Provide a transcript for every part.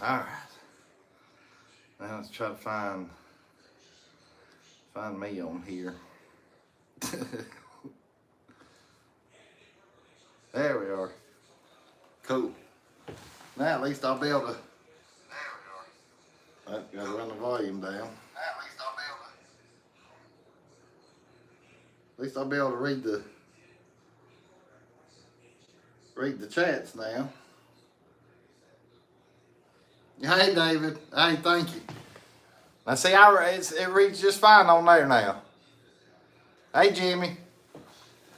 Alright. Now let's try to find me on here. There we are. Cool. Now at least I'll be able to. Gotta run the volume down. At least I'll be able to read the chats now. Hey David. Hey, thank you. Now see, it reads just fine on there now. Hey Jimmy.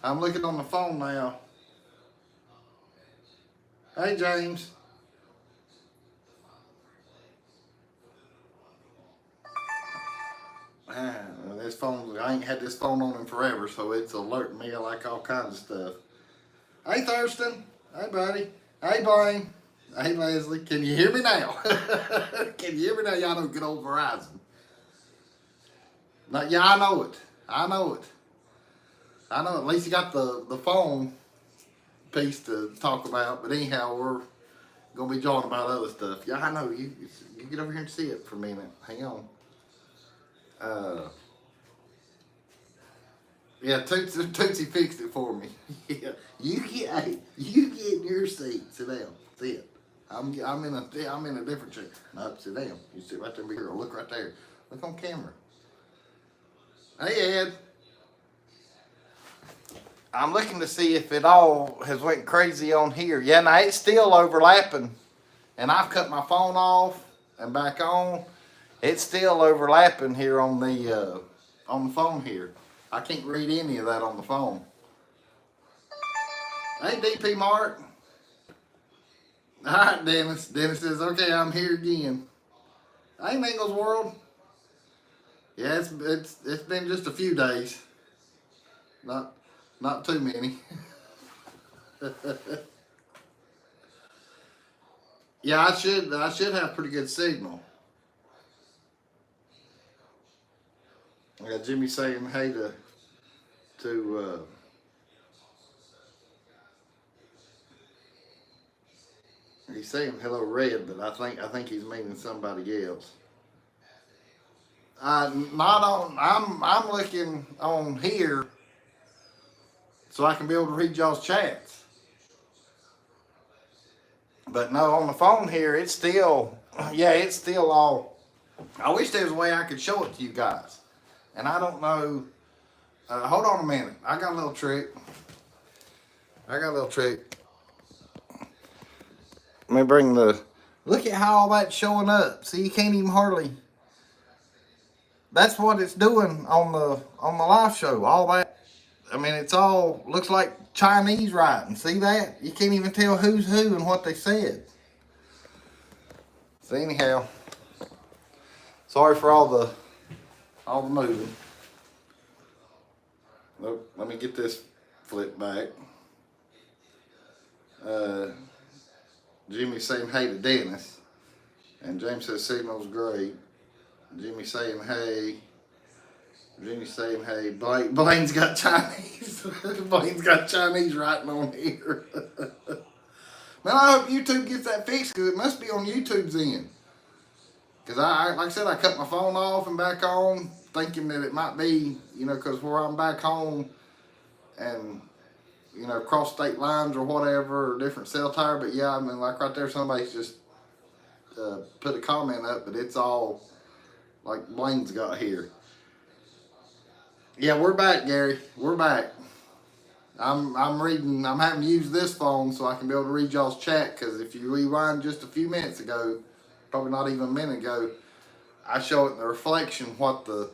I'm looking on the phone now. Hey James. This phone, I ain't had this phone on in forever, so it's alerting me like all kinds of stuff. Hey Thurston. Hey buddy. Hey Blaine. Hey Leslie. Can you hear me now? Can you hear me now? Y'all know good old Verizon. No, yeah, I know it. I know it. At least you got the phone piece to talk about, but anyhow, we're gonna be jawing about other stuff. Yeah, I know. You get over here and see it for a minute. Hang on. Yeah, Tootsie fixed it for me. Yeah, you get in your seat. Sit down. Sit. I'm in a different chair. No, sit down. You sit right there and be here. Look right there. Look on camera. Hey Ed. I'm looking to see if it all has went crazy on here. Yeah, now it's still overlapping, and I've cut my phone off and back on. It's still overlapping here on the phone here. I can't read any of that on the phone. Hey, DP Mark. All right, Dennis. Dennis says, okay, I'm here again. Hey, Mingles World. Yeah, it's been just a few days. Not too many. Yeah, I should have pretty good signal. I got Jimmy saying hey to he's saying hello Red, but I think he's meaning somebody else. Not on. I'm looking on here so I can be able to read y'all's chats. But no, on the phone here, it's still all. I wish there was a way I could show it to you guys. And I don't know. Hold on a minute. I got a little trick. Let me bring look at how all that's showing up. See, you can't even hardly. That's what it's doing on the live show. All that. I mean, it's all looks like Chinese writing. See that? You can't even tell who's who and what they said. So anyhow, sorry for all the moving. Nope, let me get this flipped back. Jimmy saying hey to Dennis. And James says signal's great. Jimmy saying hey. Blaine's got Chinese. Blaine's got Chinese writing on here. Man, I hope YouTube gets that fixed because it must be on YouTube's end. Because like I said, I cut my phone off and back on, thinking that it might be, because where I'm back home and, cross state lines or whatever, or different cell tower. But yeah, I mean, like right there, somebody's just put a comment up, but it's all like Blaine's got here. Yeah, we're back, Gary. We're back. I'm having to use this phone so I can be able to read y'all's chat, because if you rewind just a few minutes ago, probably not even a minute ago, I show it in the reflection what the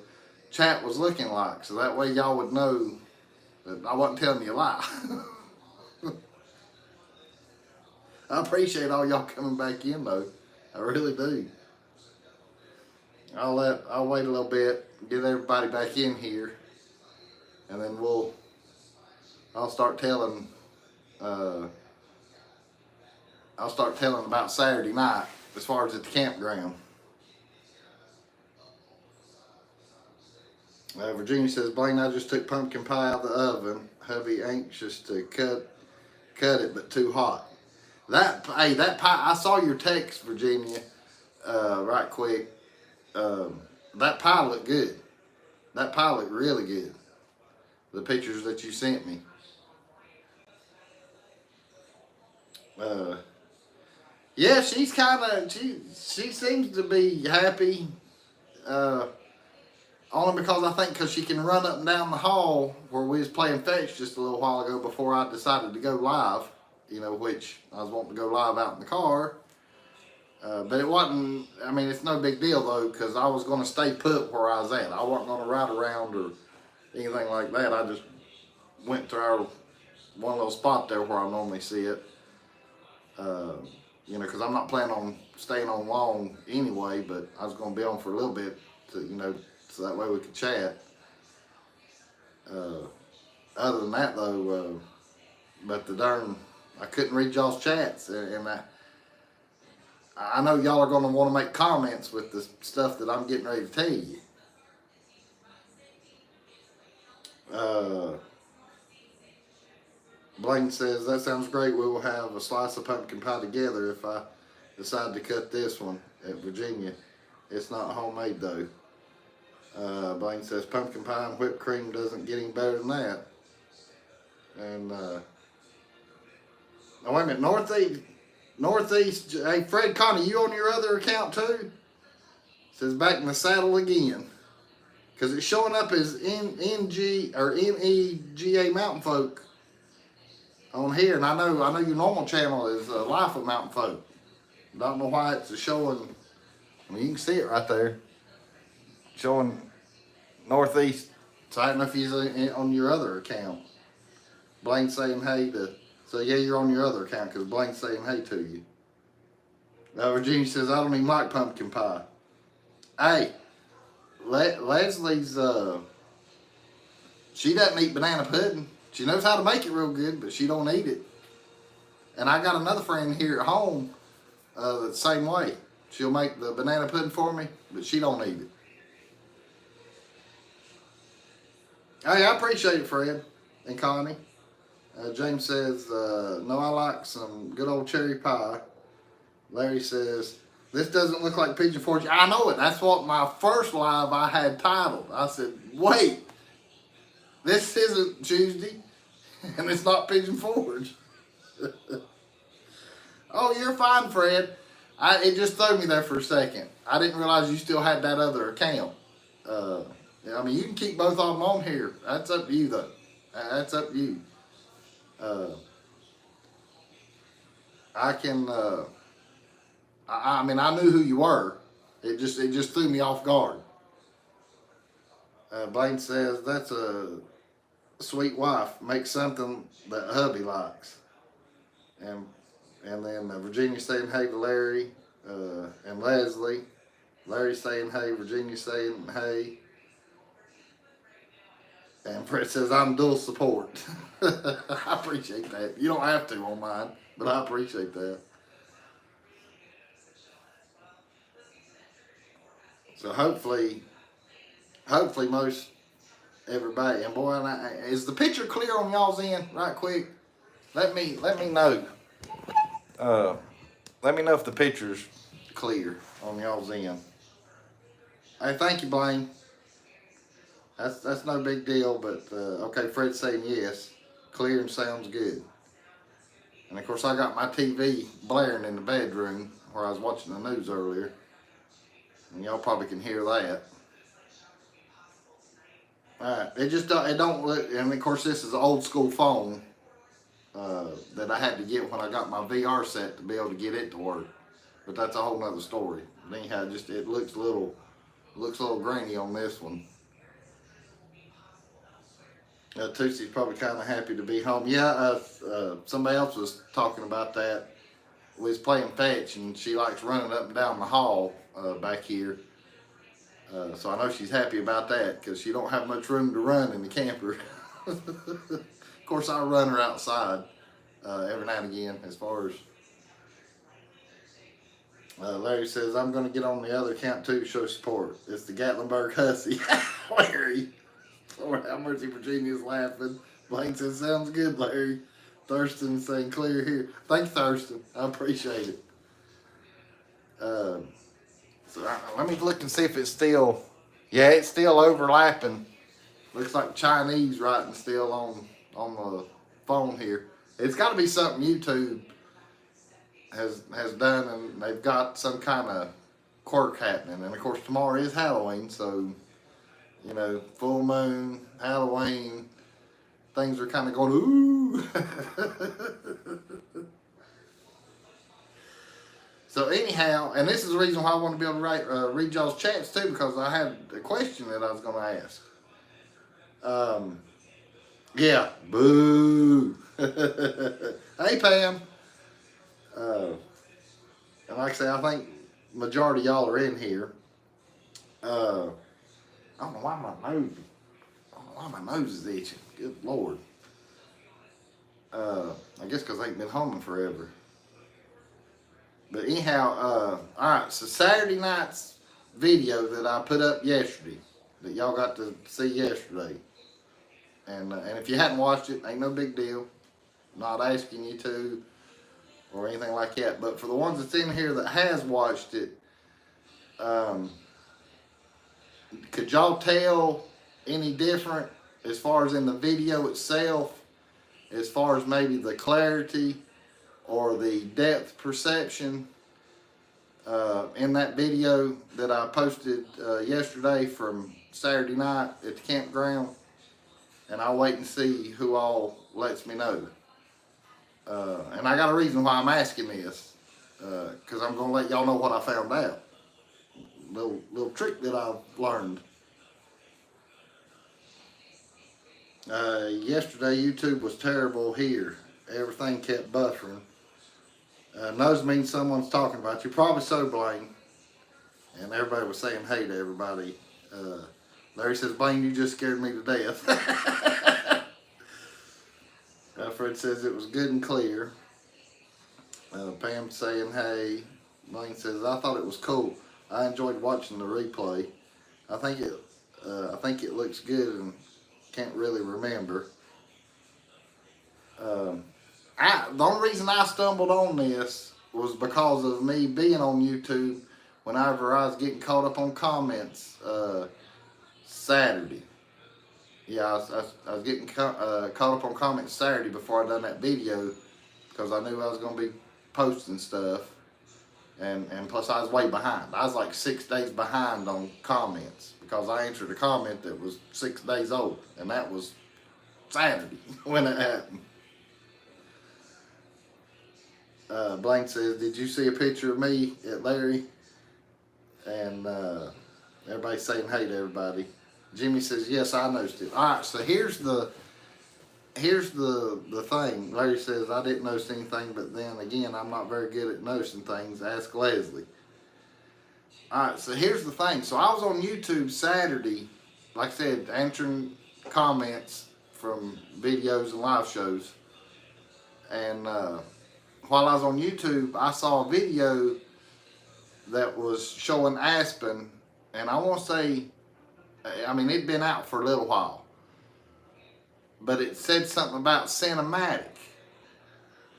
chat was looking like, so that way y'all would know that I wasn't telling you a lie. I appreciate all y'all coming back in though. I really do. I'll wait a little bit, get everybody back in here, and then I'll start telling about Saturday night as far as at the campground. Virginia says, Blaine, I just took pumpkin pie out of the oven. Hubby anxious to cut it, but too hot. That pie, I saw your text, Virginia. right quick. That pie looked good. That pie looked really good. The pictures that you sent me. Uh, yeah, she's kind of she seems to be happy. Uh, Only because I think because she can run up and down the hall where we was playing fetch just a little while ago before I decided to go live. You know, which I was wanting to go live out in the car. But it wasn't, I mean, it's no big deal though, because I was going to stay put where I was at. I wasn't going to ride around or anything like that. I just went to our one little spot there where I normally see it. You know, because I'm not planning on staying on long anyway, but I was going to be on for a little bit to, you know, so that way we could chat. Other than that though, but the darn, I couldn't read y'all's chats, and I know y'all are going to want to make comments with the stuff that I'm getting ready to tell you. Blaine says, that sounds great. We will have a slice of pumpkin pie together if I decide to cut this one at Virginia. It's not homemade though. Blaine says, pumpkin pie and whipped cream doesn't get any better than that. And, oh, wait a minute, Northeast, hey, Fred Connie, you on your other account too? Says back in the saddle again. Because it's showing up as NG or NEGA Mountain Folk on here. And I know your normal channel is Life of Mountain Folk. Don't know why it's showing, I mean, you can see it right there. Showing Northeast. So I don't know if he's on your other account. Blaine saying hey to, so yeah, you're on your other account because Blaine's saying hey to you. Virginia says, I don't even like pumpkin pie. Hey, Leslie's, she doesn't eat banana pudding. She knows how to make it real good, but she don't eat it. And I got another friend here at home that's the same way. She'll make the banana pudding for me, but she don't eat it. Hey, I appreciate it, Fred and Connie. James says, no, I like some good old cherry pie. Larry says, this doesn't look like Pigeon Forge. I know it. That's what my first live I had titled. I said, wait, this isn't Tuesday, and it's not Pigeon Forge. Oh, you're fine, Fred. It just threw me there for a second. I didn't realize you still had that other account. I mean, you can keep both of them on here. That's up to you, though. That's up to you. I can, I mean, I knew who you were. It just threw me off guard. Blaine says, that's a sweet wife. Make something that hubby likes. And then Virginia saying hey to Larry and Leslie. Larry saying hey, Virginia saying hey. And Fred says, I'm dual support. I appreciate that. You don't have to on mine, but I appreciate that. So hopefully most everybody, and boy, is the picture clear on y'all's end right quick? Let me know. Let me know if the picture's clear on y'all's end. Hey, thank you, Blaine. That's no big deal, but okay, Fred's saying yes. Clear and sounds good. And of course I got my TV blaring in the bedroom where I was watching the news earlier. And y'all probably can hear that. Alright, it don't look, and of course this is an old school phone that I had to get when I got my VR set to be able to get it to work. But that's a whole nother story. But anyhow, it looks a little grainy on this one. Tootsy's probably kind of happy to be home. Yeah, somebody else was talking about that. We was playing fetch, and she likes running up and down the hall back here. So I know she's happy about that because she don't have much room to run in the camper. Of course, I run her outside every now and again. As far as Larry says, I'm going to get on the other account too to show support. It's the Gatlinburg Hussy. Larry. Lord have mercy, Virginia's laughing. Blaine says, sounds good, Larry. Thurston saying clear here. Thanks, Thurston. I appreciate it. So let me look and see if it's still. Yeah, it's still overlapping. Looks like Chinese writing still on the phone here. It's got to be something YouTube has done, and they've got some kind of quirk happening. And of course, tomorrow is Halloween, so you know, full moon, Halloween, things are kind of going ooh. So anyhow, and this is the reason why I want to be able to read y'all's chats too, because I had a question that I was going to ask. Yeah, boo. Hey Pam. And like I say, I think majority of y'all are in here. I don't know why my nose. I don't know why my nose is itching. Good Lord. I guess because I ain't been home forever. But anyhow, all right. So Saturday night's video that I put up yesterday, that y'all got to see yesterday, and if you hadn't watched it, ain't no big deal. Not asking you to or anything like that. But for the ones that's in here that has watched it, could y'all tell any different as far as in the video itself, as far as maybe the clarity or the depth perception in that video that I posted yesterday from Saturday night at the campground? And I'll wait and see who all lets me know. And I got a reason why I'm asking this, because I'm going to let y'all know what I found out. Little trick that I've learned. Yesterday YouTube was terrible here. Everything kept buffering. Nose means someone's talking about you. Probably so, Blaine. And everybody was saying hey to everybody. Larry says, Blaine, you just scared me to death. Fred says it was good and clear. Pam saying hey. Blaine says, I thought it was cool. I enjoyed watching the replay. I think it looks good and can't really remember. The only reason I stumbled on this was because of me being on YouTube whenever I was getting caught up on comments Saturday. Yeah, I was getting caught up on comments Saturday before I done that video, because I knew I was going to be posting stuff, and plus I was way behind. I was like 6 days behind on comments because I answered a comment that was 6 days old, and that was Saturday when it happened. Blank says, did you see a picture of me at Larry? And everybody's saying hey to everybody. Jimmy says, yes, I noticed it. All right, so here's the thing. Larry says, I didn't notice anything, but then again, I'm not very good at noticing things. Ask Leslie. All right, so here's the thing. So I was on YouTube Saturday, like I said, answering comments from videos and live shows. And while I was on YouTube, I saw a video that was showing Aspen, and I want to say, I mean, it'd been out for a little while, but it said something about cinematic.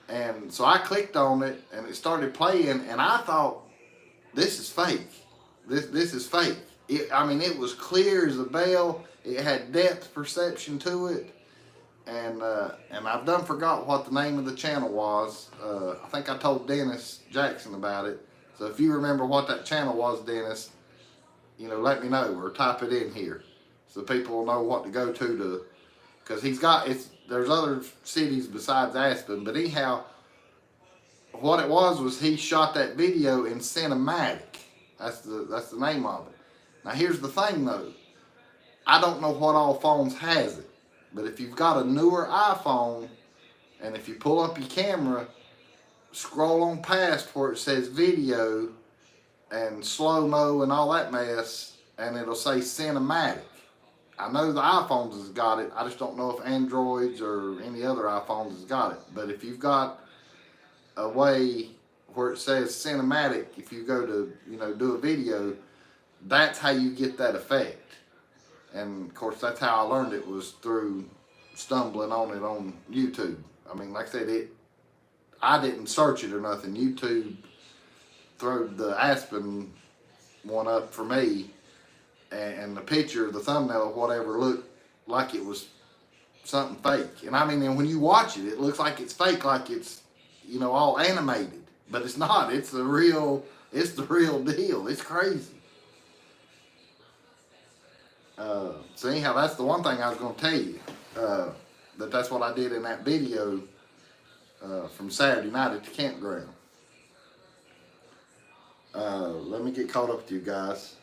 And so I clicked on it, and it started playing, and I thought, this is fake. This is fake. I mean, it was clear as a bell. It had depth perception to it. And I've done forgot what the name of the channel was. I think I told Dennis Jackson about it. So if you remember what that channel was, Dennis, you know, let me know or type it in here so people will know what to go to because there's other cities besides Aspen, but anyhow, what it was he shot that video in cinematic. That's the name of it. Now here's the thing though, I don't know what all phones has it, but if you've got a newer iPhone and if you pull up your camera, scroll on past where it says video and slow-mo and all that mess, and it'll say cinematic. I know the iPhones has got it. I just don't know if Androids or any other iPhones has got it. But if you've got a way where it says cinematic, if you go to, you know, do a video, that's how you get that effect. And of course, that's how I learned it, was through stumbling on it on YouTube. I mean, like I said, I didn't search it or nothing. YouTube threw the Aspen one up for me, and the picture, the thumbnail, or whatever, looked like it was something fake. And I mean, and when you watch it, it looks like it's fake, like it's, you know, all animated, but it's not. It's the real deal. It's crazy. So anyhow, that's the one thing I was going to tell you. That's what I did in that video from Saturday night at the campground. Let me get caught up with you guys.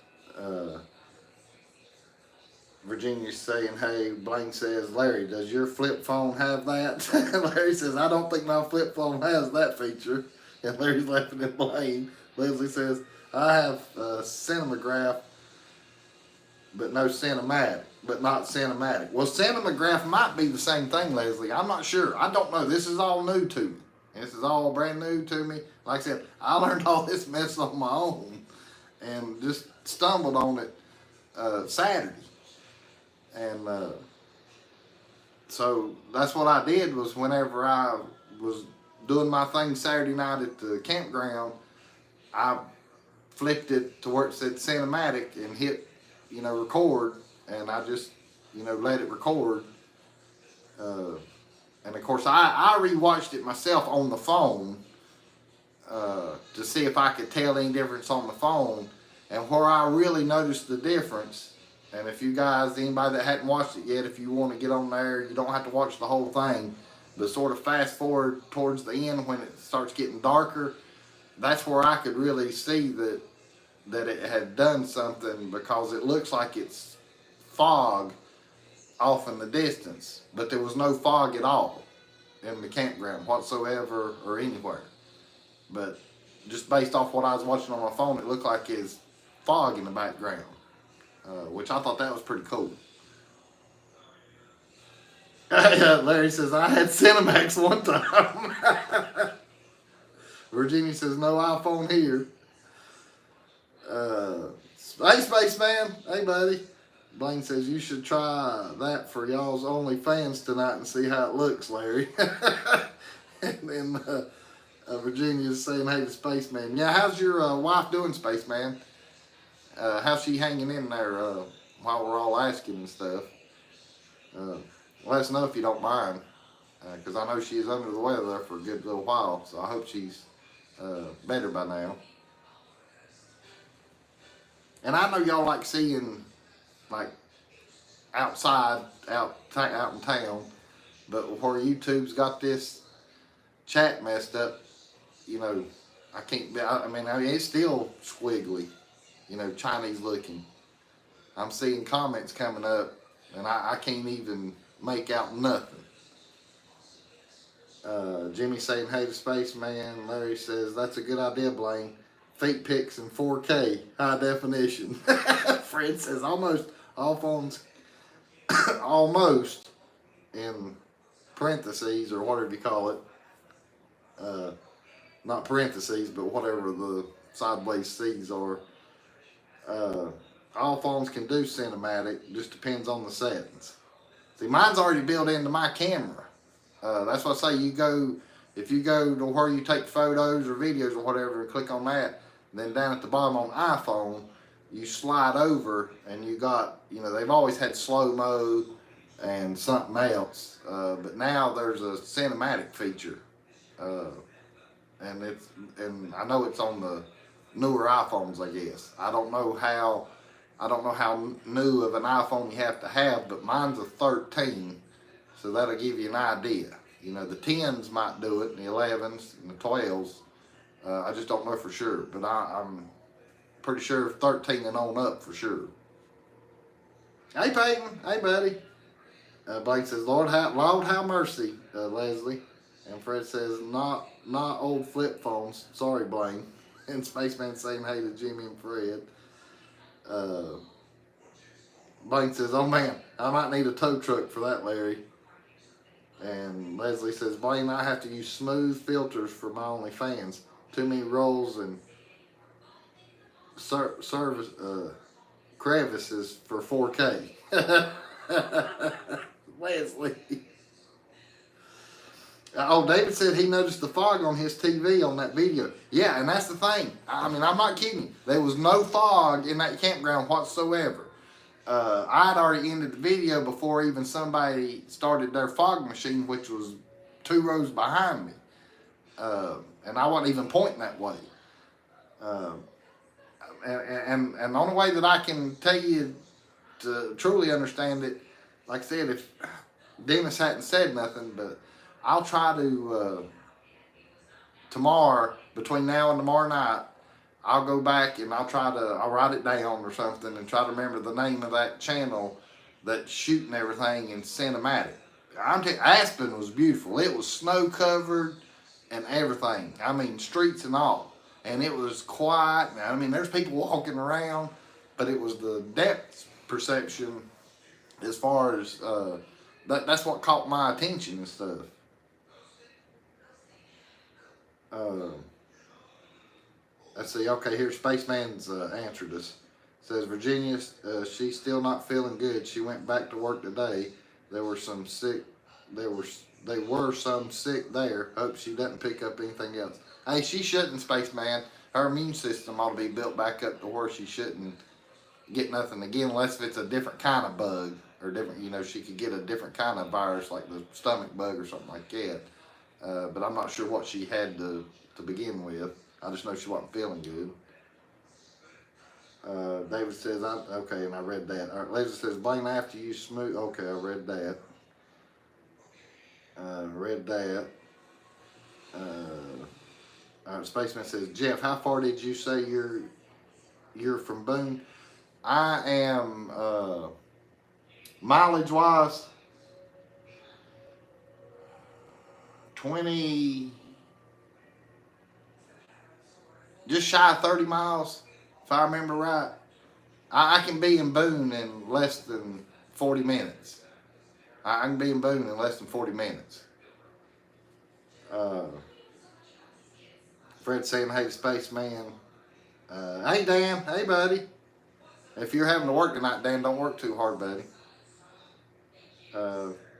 Virginia's saying, hey, Blaine says, Larry, does your flip phone have that? Larry says, I don't think my flip phone has that feature. And Larry's laughing at Blaine. Leslie says, I have Cinemagraph, but not cinematic. Well, Cinemagraph might be the same thing, Leslie. I'm not sure. I don't know. This is all new to me. This is all brand new to me. Like I said, I learned all this mess on my own and just stumbled on it Saturday. And so that's what I did, was whenever I was doing my thing Saturday night at the campground, I flipped it to where it said cinematic and hit, you know, record, and I just, you know, let it record. And of course, I rewatched it myself on the phone to see if I could tell any difference on the phone. And where I really noticed the difference, and if you guys, anybody that hadn't watched it yet, if you want to get on there, you don't have to watch the whole thing, but sort of fast forward towards the end when it starts getting darker, that's where I could really see that it had done something, because it looks like it's fog off in the distance, but there was no fog at all in the campground whatsoever or anywhere. But just based off what I was watching on my phone, it looked like it's fog in the background, which I thought that was pretty cool. Larry says, I had Cinemax one time. Virginia says, no iPhone here. Hey, Spaceman. Hey, buddy. Blaine says, you should try that for y'all's OnlyFans tonight and see how it looks, Larry. And then Virginia's saying, hey, the Spaceman. Yeah, how's your wife doing, Spaceman? How's she hanging in there while we're all asking and stuff? Let us know if you don't mind, because I know she's under the weather there for a good little while, so I hope she's better by now. And I know y'all like seeing, like, outside, out in town, but where YouTube's got this chat messed up, you know, I mean, it's still squiggly, you know, Chinese looking. I'm seeing comments coming up, and I can't even make out nothing. Jimmy saying, hey, the Spaceman. Larry says, that's a good idea, Blaine. Feet pics in 4K, high definition. Fred says, almost all phones, almost, in parentheses, or whatever you call it. Not parentheses, but whatever the sideways C's are. All phones can do cinematic, just depends on the settings. See, mine's already built into my camera. That's what I say, if you go to where you take photos or videos or whatever and click on that, then down at the bottom on iPhone, you slide over and you got, you know, they've always had slow-mo and something else, but now there's a cinematic feature. And I know it's on the newer iPhones, I guess. I don't know how new of an iPhone you have to have, but mine's a 13, so that'll give you an idea. You know, the 10s might do it, and the 11s, and the 12s. I just don't know for sure, but I'm pretty sure 13 and on up for sure. Hey, Peyton. Hey, buddy. Blake says, Lord have mercy, Leslie. And Fred says, not old flip phones. Sorry, Blaine. And Spaceman saying hey to Jimmy and Fred. Blaine says, oh man, I might need a tow truck for that, Larry. And Leslie says, Blaine, I have to use smooth filters for my OnlyFans. Too many rolls and crevices for 4K. Leslie. Oh, David said he noticed the fog on his TV on that video. Yeah, and that's the thing. I mean, I'm not kidding you. There was no fog in that campground whatsoever. I'd already ended the video before even somebody started their fog machine, which was 2 rows behind me. And I wasn't even pointing that way. And the only way that I can tell you to truly understand it, like I said, if Dennis hadn't said nothing, but I'll try to tomorrow, between now and tomorrow night, I'll go back and I'll write it down or something and try to remember the name of that channel that's shooting everything in cinematic. Aspen was beautiful. It was snow covered and everything. I mean, streets and all. And it was quiet. I mean, there's people walking around, but it was the depth perception as far as that's what caught my attention and stuff. Let's see. Okay, here Spaceman's answered us. Says Virginia, she's still not feeling good. She went back to work today. There were some sick. They were some sick there. Hope she doesn't pick up anything else. Hey, she shouldn't, Spaceman. Her immune system ought to be built back up to where she shouldn't get nothing again, unless if it's a different kind of bug or different. You know, she could get a different kind of virus like the stomach bug or something like that. But I'm not sure what she had to begin with. I just know she wasn't feeling good. David says, okay, and I read that. All right, Leslie says, Blaine, after you smooth. Okay, I read that. All right, Spaceman says, Jeff, how far did you say you're from Boone? I am, mileage-wise, 20, just shy of 30 miles, if I remember right. I can be in Boone in less than 40 minutes. I can be in Boone in less than 40 minutes. Fred saying, hey, Spaceman. Hey, Dan. Hey, buddy. If you're having to work tonight, Dan, don't work too hard, buddy.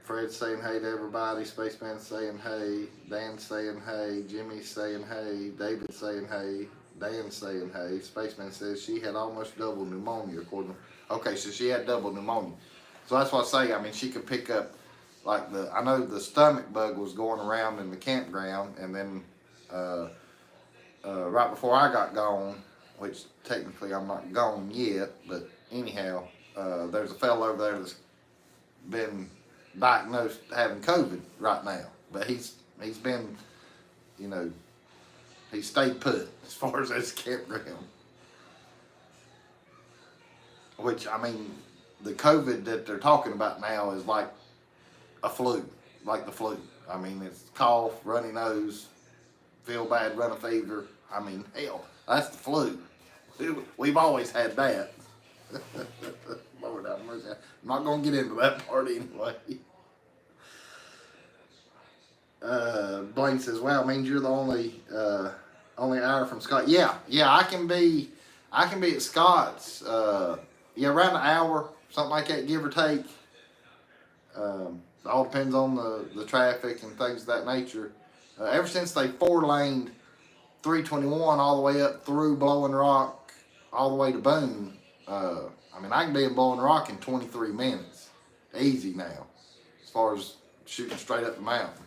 Fred saying hey to everybody. Spaceman saying hey. Dan saying hey. Jimmy saying hey. David saying hey. Dan saying hey. Spaceman says she had almost double pneumonia, according to... Okay, so she had double pneumonia. So that's what I say. I mean, she could pick up, like, I know the stomach bug was going around in the campground, and then right before I got gone, which technically I'm not gone yet, but anyhow, there's a fellow over there that's been diagnosed having COVID right now. But he's been, you know, he stayed put as far as this campground. Which, I mean, the COVID that they're talking about now is like a flu, like the flu. I mean, it's cough, runny nose, feel bad, run a fever. I mean, hell, that's the flu. We've always had that. Lord have mercy. I'm not going to get into that part anyway. Blaine says, wow, it means you're the only hour from Scott. Yeah, I can be at Scott's, around an hour, something like that, give or take. All depends on the traffic and things of that nature. Ever since they 4-laned 321 all the way up through Blowing Rock, all the way to Boone, I mean, I can be in Blowing Rock in 23 minutes. Easy now, as far as shooting straight up the mountain.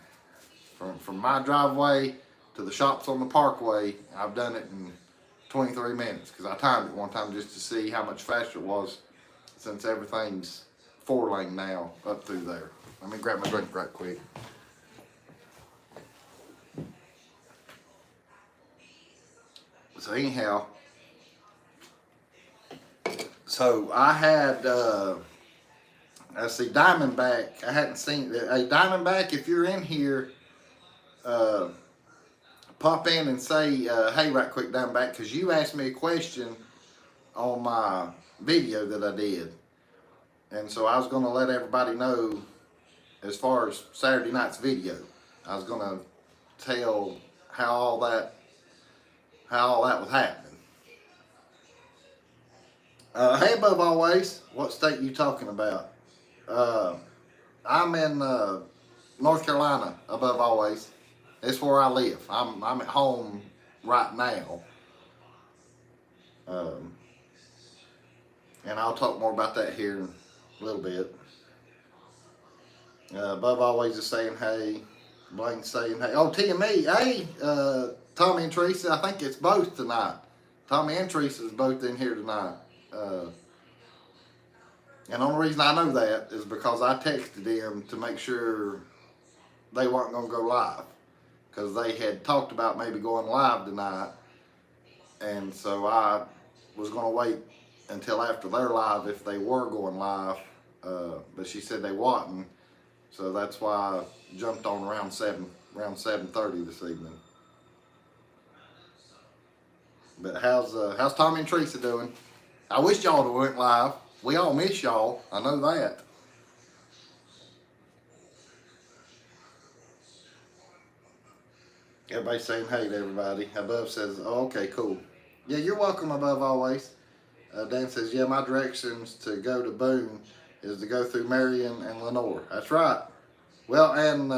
From my driveway to the shops on the parkway, I've done it in 23 minutes, because I timed it one time just to see how much faster it was, since everything's 4-lane now up through there. Let me grab my drink right quick. So anyhow, so I had, let's see, Diamondback. I hadn't seen it. Hey, Diamondback, if you're in here, pop in and say, hey, right quick, Diamondback, because you asked me a question on my video that I did. And so I was going to let everybody know, as far as Saturday night's video, I was going to tell how all that was happening. Hey, above always, what state you talking about? I'm in North Carolina, above always. It's where I live. I'm at home right now. Um, and I'll talk more about that here in a little bit. Above always is saying hey. Blaine's saying hey. Oh, TME, hey, Tommy and Teresa. I think it's both tonight. Tommy and Teresa is both in here tonight. And the only reason I know that is because I texted them to make sure they weren't going to go live. Because they had talked about maybe going live tonight. And so I was going to wait until after their live if they were going live. But she said they wasn't. So that's why I jumped on around 7:30 this evening. But how's Tommy and Teresa doing? I wish y'all would went live. We all miss y'all. I know that. Everybody's saying hey to everybody. Above says, oh, okay, cool. Yeah, you're welcome, Above always. Dan says, yeah, my directions to go to Boone is to go through Marion and Lenoir. That's right. Well, and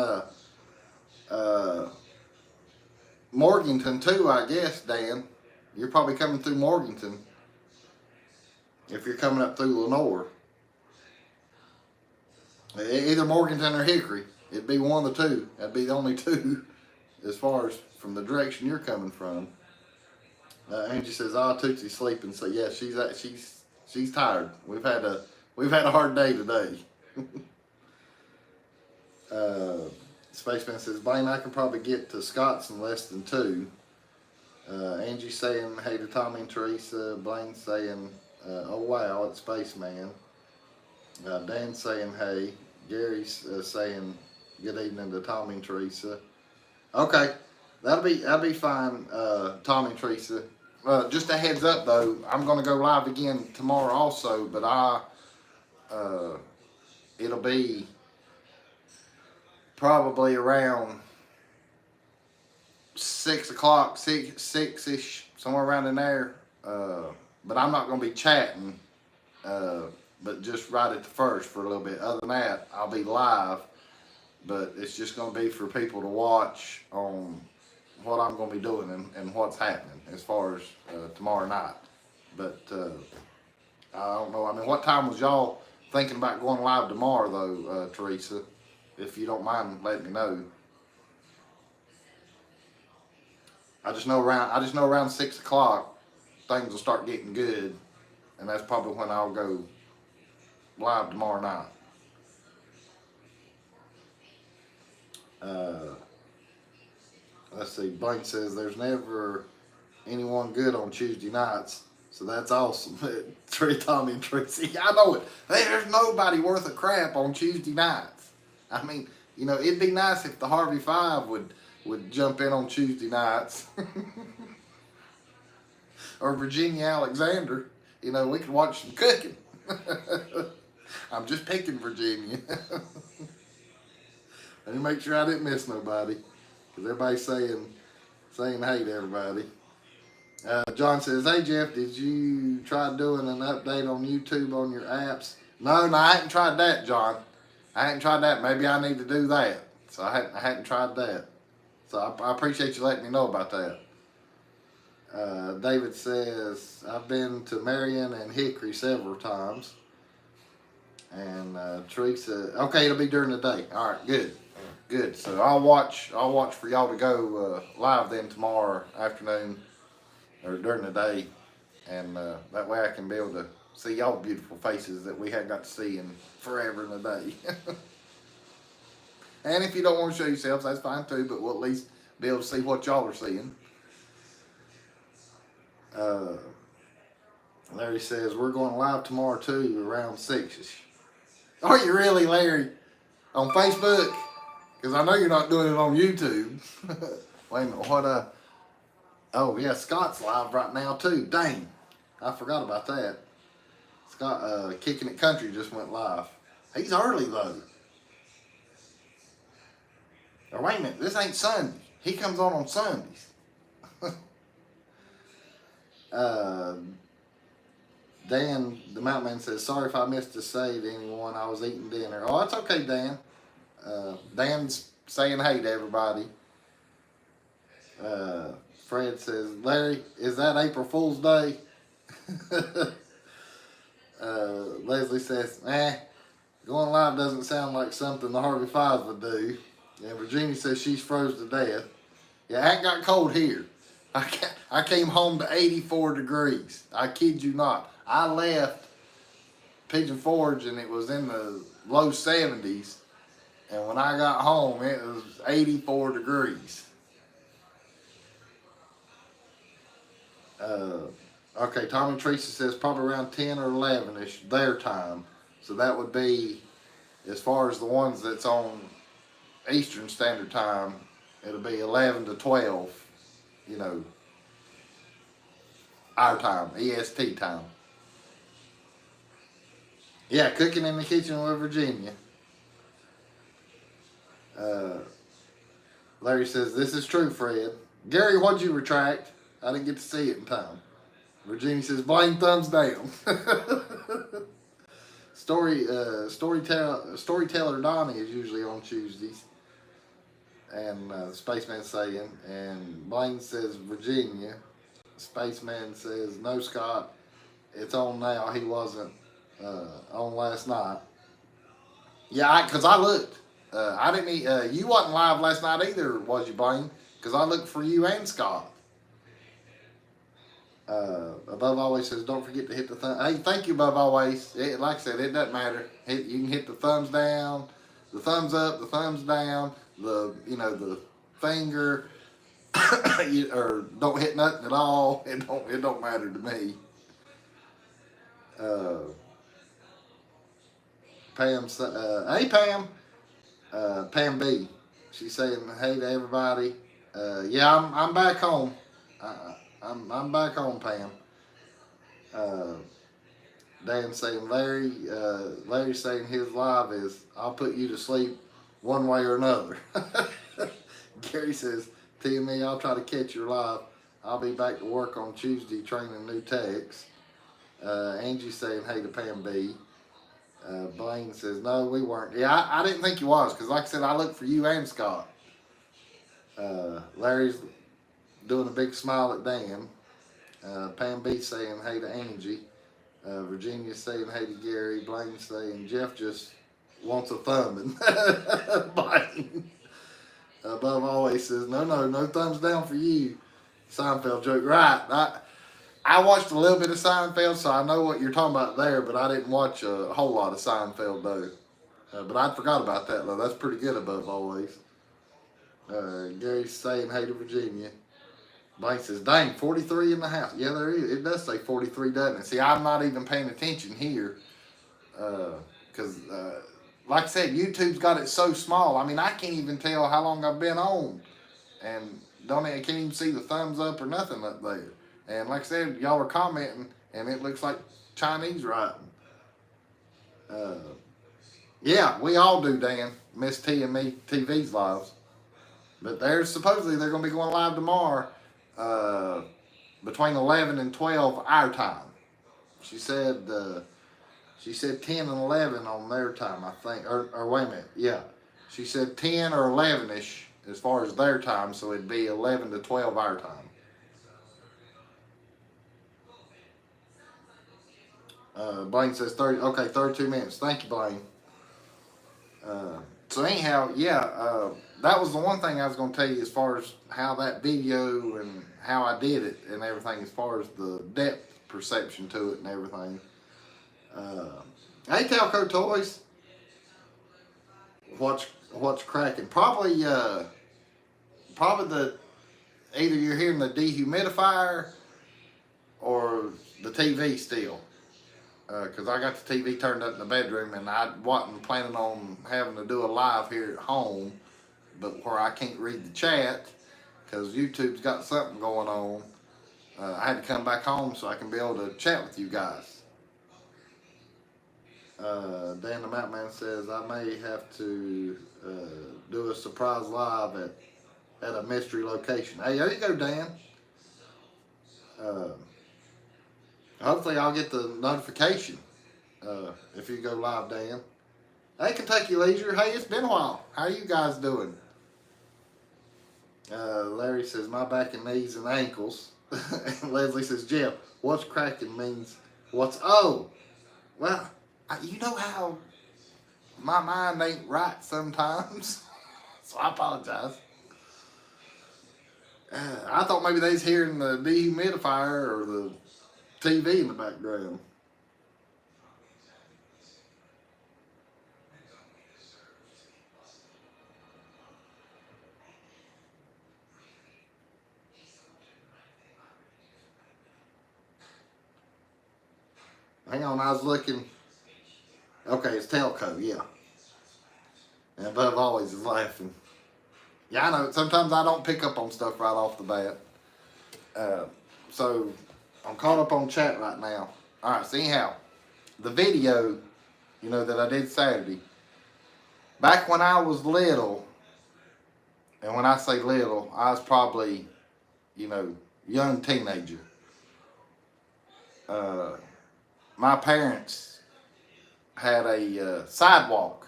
Morganton too, I guess, Dan. You're probably coming through Morganton if you're coming up through Lenoir. Either Morganton or Hickory. It'd be one of the two. That'd be the only two as far as from the direction you're coming from. Angie says, "Ah, Tootsie's sleeping." So yeah, she's tired. We've had a hard day today. Spaceman says, "Blaine, I can probably get to Scott's in less than 2." Angie saying, "Hey to Tommy and Teresa." Blaine saying, "Oh wow, it's Spaceman." Dan saying, "Hey." Gary's saying, "Good evening to Tommy and Teresa." Okay, that'll be fine, Tommy and Teresa. Just a heads up though, I'm gonna go live again tomorrow also, but it'll be probably around 6 o'clock, six-ish, somewhere around in there. But I'm not gonna be chatting. But just right at the first for a little bit. Other than that, I'll be live, but it's just going to be for people to watch on what I'm going to be doing and what's happening as far as tomorrow night. But I don't know. I mean, what time was y'all thinking about going live tomorrow, though, Teresa? If you don't mind letting me know. I just know around 6 o'clock things will start getting good, and that's probably when I'll go live tomorrow night. Let's see. Blank says there's never anyone good on Tuesday nights, so that's awesome. Tommy and Tracy, I know it. There's nobody worth a crap on Tuesday nights. I mean, it'd be nice if the Harvey Five would jump in on Tuesday nights, or Virginia Alexander. We could watch some cooking. I'm just picking Virginia. I need to make sure I didn't miss nobody, because everybody's saying hey to everybody. John says, "Hey Jeff, did you try doing an update on YouTube on your apps?" No, I hadn't tried that, John. I hadn't tried that. Maybe I need to do that. So I hadn't tried that. So I appreciate you letting me know about that. David says, "I've been to Marion and Hickory several times." And Teresa, okay, it'll be during the day. All right, good. So I'll watch for y'all to go live then tomorrow afternoon or during the day, and that way I can be able to see y'all beautiful faces that we hadn't got to see in forever and a day. And if you don't want to show yourselves, that's fine too. But we'll at least be able to see what y'all are seeing. Larry says we're going live tomorrow too, around 6ish. Are you really, Larry? On Facebook? Because I know you're not doing it on YouTube. Wait a minute, what? Oh yeah, Scott's live right now too. Dang, I forgot about that. Scott, Kicking It Country just went live. He's early though. Or wait a minute, this ain't Sunday. He comes on Sundays. Dan, the Mountain Man says, "Sorry if I missed to say to anyone I was eating dinner." Oh, that's okay, Dan. Dan's saying hey to everybody. Fred says, Larry, is that April Fool's Day? Leslie says, going live doesn't sound like something the Harvey Fives would do. And Virginia says she's froze to death. Yeah, it got cold here. I came home to 84 degrees. I kid you not. I left Pigeon Forge and it was in the low 70s. And when I got home, it was 84 degrees. Okay, Tommy Teresa says probably around 10 or 11-ish their time. So that would be, as far as the ones that's on Eastern Standard Time, it'll be 11 to 12, you know, our time, EST time. Yeah, cooking in the kitchen with Virginia. Larry says, this is true, Fred. Gary, what'd you retract? I didn't get to see it in time. Virginia says, blame thumbs down. Storyteller Donnie is usually on Tuesdays. And Spaceman saying, and Blaine says Virginia. Spaceman says, no, Scott, it's on now. He wasn't on last night. Yeah, because I looked. I didn't. You wasn't live last night either, was you, Blaine? Because I looked for you and Scott. Above Always says, don't forget to hit the thumb. Hey, thank you, Above Always. Like I said, it doesn't matter. You can hit the thumbs down, the thumbs up, the thumbs down, the finger, or don't hit nothing at all. It don't matter to me. Pam, hey Pam, Pam B. She's saying hey to everybody. Yeah, I'm back home. I'm back home, Pam. Dan saying Larry's saying his live is I'll put you to sleep one way or another. Gary says, TME, I'll try to catch your live. I'll be back to work on Tuesday training new techs. Angie saying hey to Pam B. Blaine says, no, we weren't. Yeah, I didn't think you was, because like I said, I looked for you and Scott. Larry's doing a big smile at Dan. Pam B saying hey to Angie. Virginia saying hey to Gary. Blaine saying Jeff just wants a thumbing. Blaine. Above Always says, no thumbs down for you. Seinfeld joke. Right. I watched a little bit of Seinfeld, so I know what you're talking about there, but I didn't watch a whole lot of Seinfeld, though. But I forgot about that, though. That's pretty good, Above Always. Gary's saying hey to Virginia. Blaine says, dang, 43 in the house. Yeah, there is. It does say 43, doesn't it? See, I'm not even paying attention here. Because, like I said, YouTube's got it so small. I mean, I can't even tell how long I've been on. And I can't even see the thumbs up or nothing up there. And like I said, y'all are commenting, and it looks like Chinese writing. Yeah, we all do, Dan. Miss T and me TV's lives. But supposedly they're going to be going live tomorrow between 11 and 12 our time. She said 10 and 11 on their time, I think. Or wait a minute, yeah. She said 10 or 11-ish as far as their time, so it'd be 11 to 12 our time. Blaine says 32 minutes. Thank you, Blaine. So anyhow, yeah, that was the one thing I was going to tell you as far as how that video and how I did it and everything, as far as the depth perception to it and everything. Hey, Talco Toys. What's cracking? Probably either you're hearing the dehumidifier or the TV still. Because I got the TV turned up in the bedroom, and I wasn't planning on having to do a live here at home, but where I can't read the chat because YouTube's got something going on. I had to come back home so I can be able to chat with you guys. Dan the Map Man says I may have to do a surprise live at a mystery location. Hey, there you go, Dan. Hopefully I'll get the notification if you go live, Dan. Hey, Kentucky Leisure. Hey, it's been a while. How you guys doing? Larry says, my back and knees and ankles. And Leslie says, Jeff, what's cracking means what's, oh, well, you know how my mind ain't right sometimes. So I apologize. I thought maybe they was hearing the dehumidifier or the TV in the background. Hang on, I was looking. Okay, it's Telco, yeah. And Bub always is laughing. Yeah, I know. Sometimes I don't pick up on stuff right off the bat. Uh, so I'm caught up on chat right now. All right, so anyhow, the video, that I did Saturday, back when I was little, and when I say little, I was probably, young teenager. My parents had a sidewalk,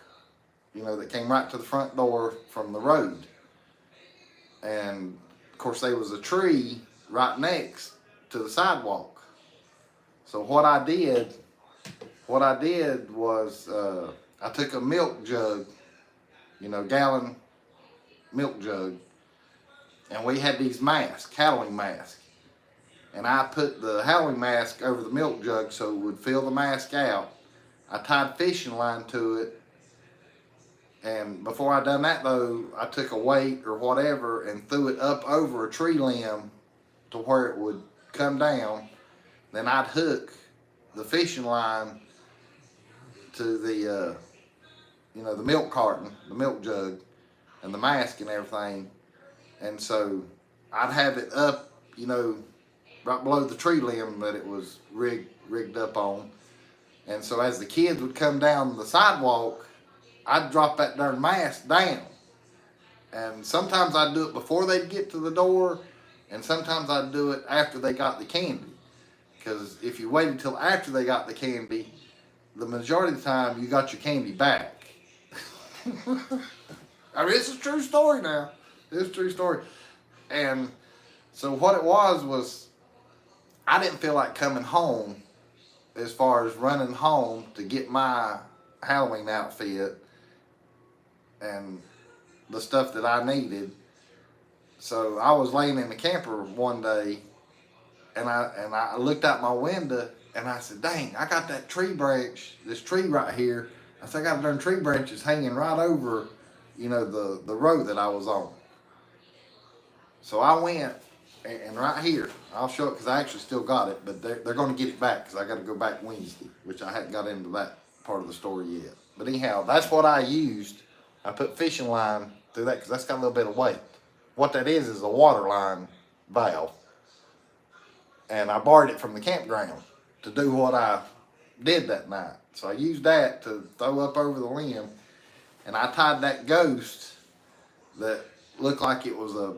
that came right to the front door from the road. And of course, there was a tree right next to the sidewalk. So what I did was I took a milk jug, gallon milk jug, and we had these masks, Halloween masks. And I put the Halloween mask over the milk jug so it would fill the mask out. I tied fishing line to it. And before I done that though, I took a weight or whatever and threw it up over a tree limb to where it would come down. Then I'd hook the fishing line to the, the milk carton, the milk jug, and the mask and everything. And so I'd have it up, right below the tree limb that it was rigged up on. And so as the kids would come down the sidewalk, I'd drop that darn mask down. And sometimes I'd do it before they'd get to the door, and sometimes I'd do it after they got the candy. Because if you waited until after they got the candy, the majority of the time you got your candy back. I mean, it's a true story now. It's a true story. And so what it was I didn't feel like coming home as far as running home to get my Halloween outfit and the stuff that I needed. So I was laying in the camper one day, and I looked out my window and I said, dang, I got that tree branch, this tree right here. I said, I got darn tree branches hanging right over, the road that I was on. So I went, and right here, I'll show it because I actually still got it, but they're going to get it back because I got to go back Wednesday, which I hadn't got into that part of the story yet. But anyhow, that's what I used. I put fishing line through that because that's got a little bit of weight. What that is a water line valve. And I borrowed it from the campground to do what I did that night. So I used that to throw up over the limb, and I tied that ghost that looked like it was a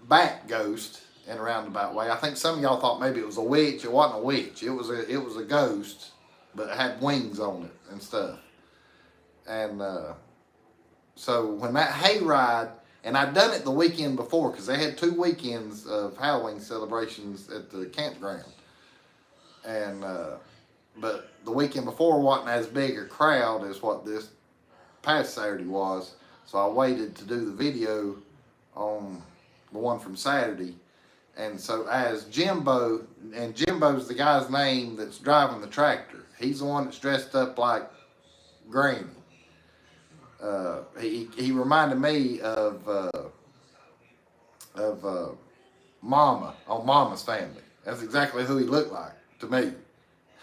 bat ghost in a roundabout way. I think some of y'all thought maybe it was a witch. It wasn't a witch. It was a ghost, but it had wings on it and stuff. And so when that hayride, and I'd done it the weekend before because they had 2 weekends of Halloween celebrations at the campground. And but the weekend before wasn't as big a crowd as what this past Saturday was. So I waited to do the video on the one from Saturday. And so as Jimbo, and Jimbo's the guy's name that's driving the tractor. He's the one that's dressed up like Granny. He reminded me of Mama on Mama's Family. That's exactly who he looked like to me.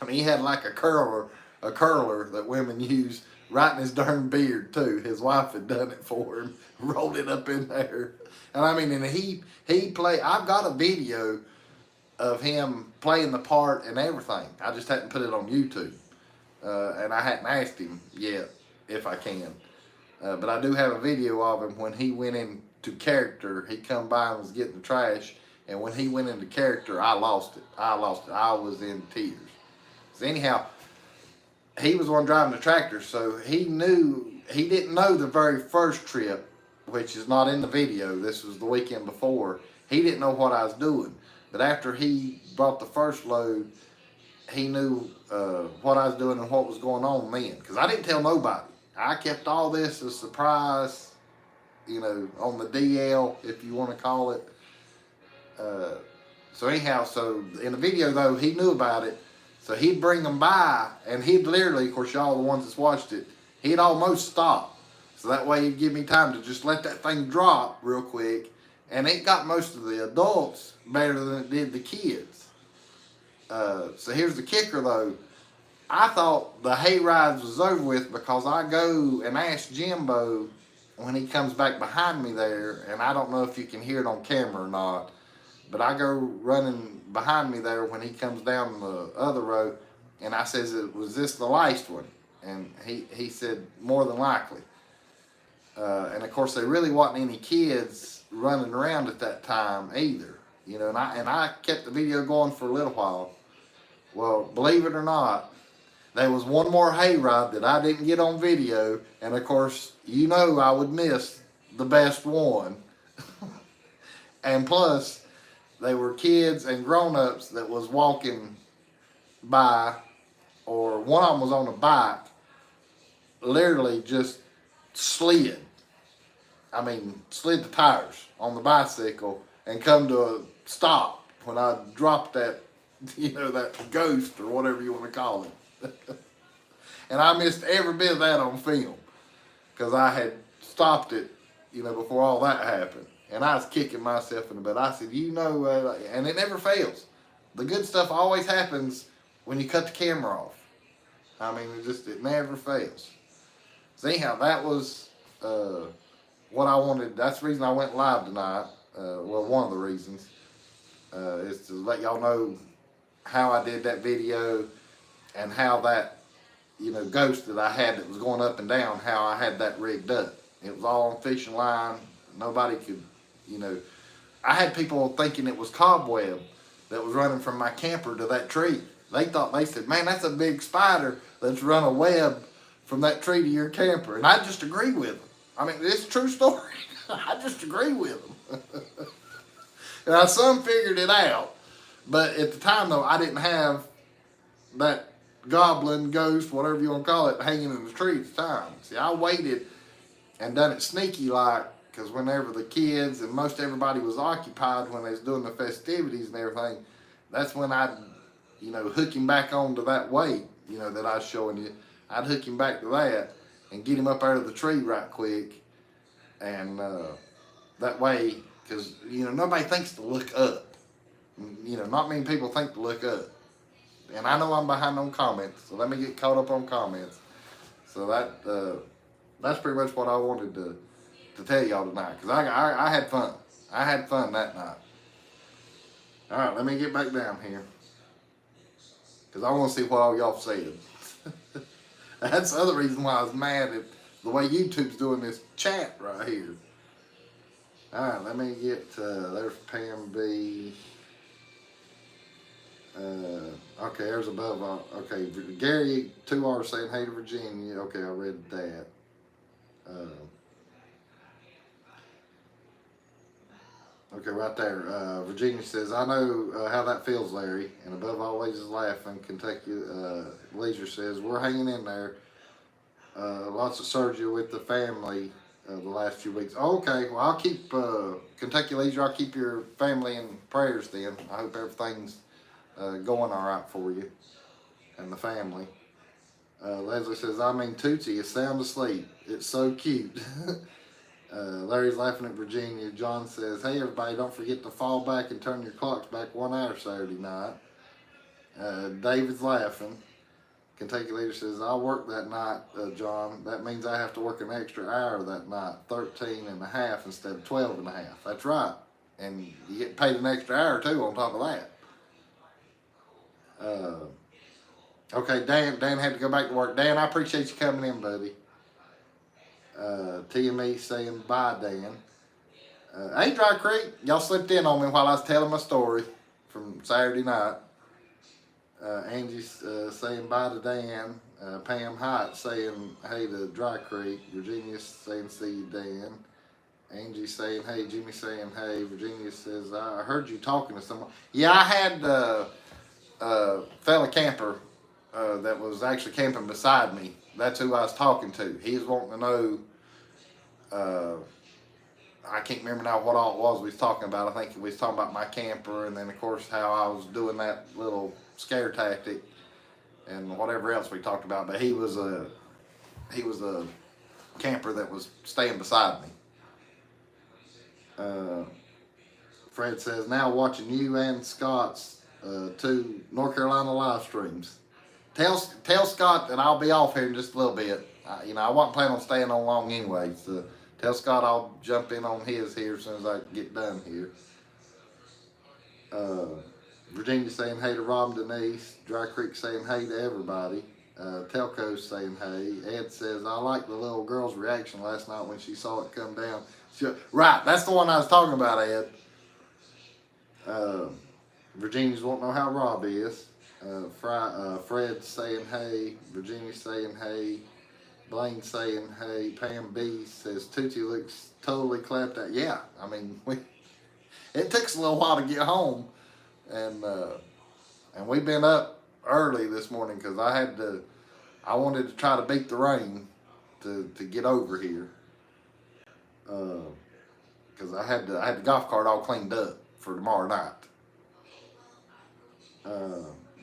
I mean, he had like a curler that women use right in his darn beard too. His wife had done it for him, rolled it up in there. And I mean, and he played. I've got a video of him playing the part and everything. I just hadn't put it on YouTube, and I hadn't asked him yet if I can. But I do have a video of him when he went into character. He come by and was getting the trash, and when he went into character, I lost it. I was in tears. So anyhow, he was the one driving the tractor, so he didn't know the very first trip, which is not in the video. This was the weekend before. He didn't know what I was doing, but after he brought the first load, he knew what I was doing and what was going on then. Because I didn't tell nobody. I kept all this a surprise, on the DL, if you want to call it. So anyhow, so in the video though, he knew about it. So he'd bring them by, and he'd literally, of course, y'all the ones that's watched it, he'd almost stop. So that way he'd give me time to just let that thing drop real quick. And it got most of the adults better than it did the kids. So here's the kicker though. I thought the hay rides was over with because I go and ask Jimbo when he comes back behind me there, and I don't know if you can hear it on camera or not, but I go running behind me there when he comes down the other road, and I says, was this the last one? And he said, more than likely. And of course, there really wasn't any kids running around at that time either, and I kept the video going for a little while. Well, believe it or not, there was one more hayride that I didn't get on video, and of course, I would miss the best one. And plus, they were kids and grown-ups that was walking by, or one of them was on a bike, literally just slid. Slid the tires on the bicycle and come to a stop when I dropped that, that ghost or whatever you want to call it. And I missed every bit of that on film because I had stopped it, before all that happened. And I was kicking myself in the butt. I said, and it never fails. The good stuff always happens when you cut the camera off. It never fails. So anyhow, that was what I wanted. That's the reason I went live tonight. One of the reasons is to let y'all know how I did that video and how that, ghost that I had that was going up and down, how I had that rigged up. It was all on fishing line. Nobody could, I had people thinking it was cobweb that was running from my camper to that tree. They said, man, that's a big spider that's run a web from that tree to your camper. And I just agree with them. It's a true story. I just agree with them. Now, some figured it out. But at the time, though, I didn't have that goblin, ghost, whatever you want to call it, hanging in the tree at the time. See, I waited and done it sneaky like, because whenever the kids and most everybody was occupied when they was doing the festivities and everything, that's when I'd, hook him back onto that weight, that I was showing you. I'd hook him back to that and get him up out of the tree right quick. And that way, because, nobody thinks to look up. Not many people think to look up. And I know I'm behind on comments, so let me get caught up on comments. So that's pretty much what I wanted to tell y'all tonight, because I had fun. I had fun that night. All right, let me get back down here, because I want to see what all y'all said. That's the other reason why I was mad at the way YouTube's doing this chat right here. All right, let me get, there's Pam B. Okay, there's above. Okay, Gary 2R saying, hey to Virginia. Okay, I read that. Okay, right there. Virginia says, I know how that feels, Larry. And above always is laughing. Kentucky Leisure says, we're hanging in there. Lots of surgery with the family the last few weeks. Okay, well, I'll keep Kentucky Leisure. I'll keep your family in prayers then. I hope everything's going all right for you and the family. Leslie says, Tootsie is sound asleep. It's so cute. Larry's laughing at Virginia. John says, hey everybody, don't forget to fall back and turn your clocks back 1 hour Saturday night. David's laughing. Kentucky Leader says, I'll work that night, John. That means I have to work an extra hour that night, 13 and a half instead of 12 and a half. That's right. And you get paid an extra hour too on top of that. Okay, Dan had to go back to work. Dan, I appreciate you coming in, buddy. TME saying bye, Dan. Hey, Dry Creek, y'all slipped in on me while I was telling my story from Saturday night. Angie's saying bye to Dan. Pam Hyatt saying hey to Dry Creek. Virginia saying see you, Dan. Angie saying hey. Jimmy saying hey. Virginia says I heard you talking to someone. Yeah, I had a fella camper that was actually camping beside me. That's who I was talking to. He was wanting to know. Uh, I can't remember now what all it was we was talking about. I think we was talking about my camper, and then of course how I was doing that little scare tactic, and whatever else we talked about. But he was a camper that was staying beside me. Uh, Fred says now watching you and Scott's two North Carolina live streams. Tell Scott that I'll be off here in just a little bit. I wasn't planning on staying on long anyway. So tell Scott I'll jump in on his here as soon as I get done here. Virginia saying hey to Rob and Denise. Dry Creek saying hey to everybody. Telco's saying hey. Ed says I like the little girl's reaction last night when she saw it come down. Right, that's the one I was talking about, Ed. Virginia's wanting to know how Rob is. Fred saying hey. Virginia saying hey. Blaine saying hey. Pam B says Tootsie looks totally clapped out. Yeah, I mean, it took us a little while to get home, and we've been up early this morning because I wanted to try to beat the rain to get over here. Because I had the golf cart all cleaned up for tomorrow night.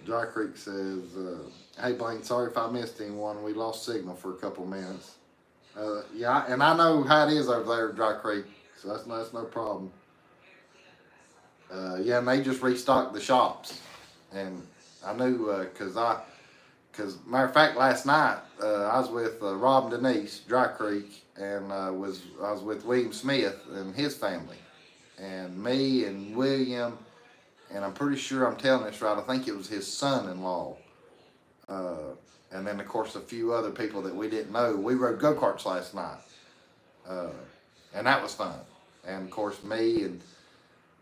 Dry Creek says, hey Blaine, sorry if I missed anyone. We lost signal for a couple minutes. Yeah, and I know how it is over there at Dry Creek, so that's no problem. Yeah, and they just restocked the shops, and I knew because matter of fact, last night I was with Rob and Denise, Dry Creek, and I was with William Smith and his family, and me and William, and I'm pretty sure I'm telling this right. I think it was his son-in-law, and then of course a few other people that we didn't know. We rode go-karts last night, and that was fun. And of course me and